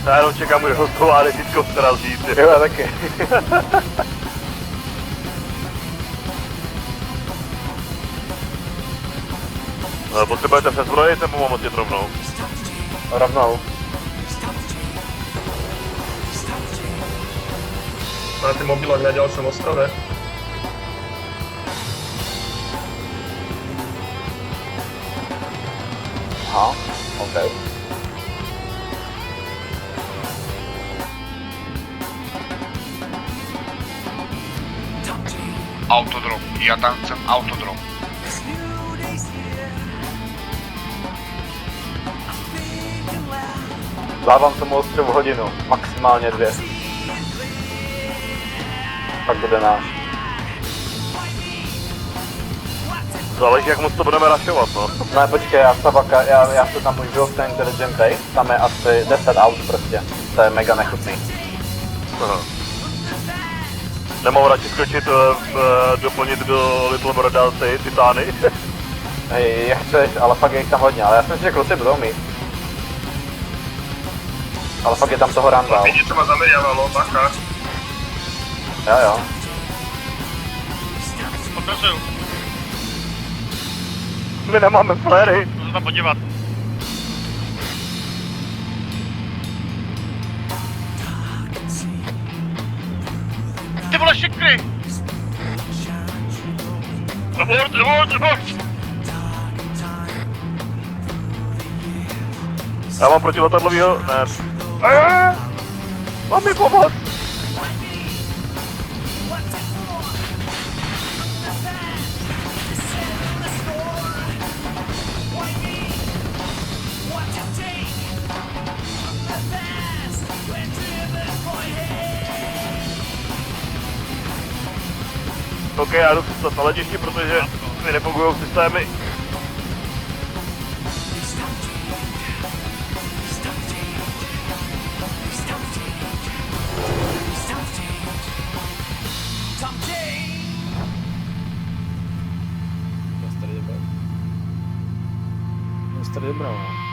Já jenom čekám, kdy hostová desítko srazí, ty. Jo, já taky. Potřebujete přezbrojit nebo mám odjet rovnou? Rovnou. Máte mobilák na ďalšom ostrove? Aha, OK. Autodrom. Ja tam chcem autodrom. Dávám tomu ostrovu hodinu, maximálně 2. Pak bude náš. Záleží, jak moc to budeme rašovat, no. Ne, počkej, já se tam už byl v ten Intelligent Base, tam je asi 10 aut prostě. To je mega nechutný. Aha. Nemohu radši skočit, doplnit do Little Brother ty titány. Hej, jak chceš, ale fakt je jich tam hodně, ale já si myslím, že kluci budou mít. Ale fakt je tam toho randál. Niečo ma zameriavalo, bacha. Jo. Potrazuju. My nemáme fléry. Můžu se tam podívat. Ty vole šikry! Abort! Já mám protiletadlovýho, ne. Mám mi pomoct. OK, já jdu přestat na letišti, protože mi nefungují systémy. Mistr Dobrava.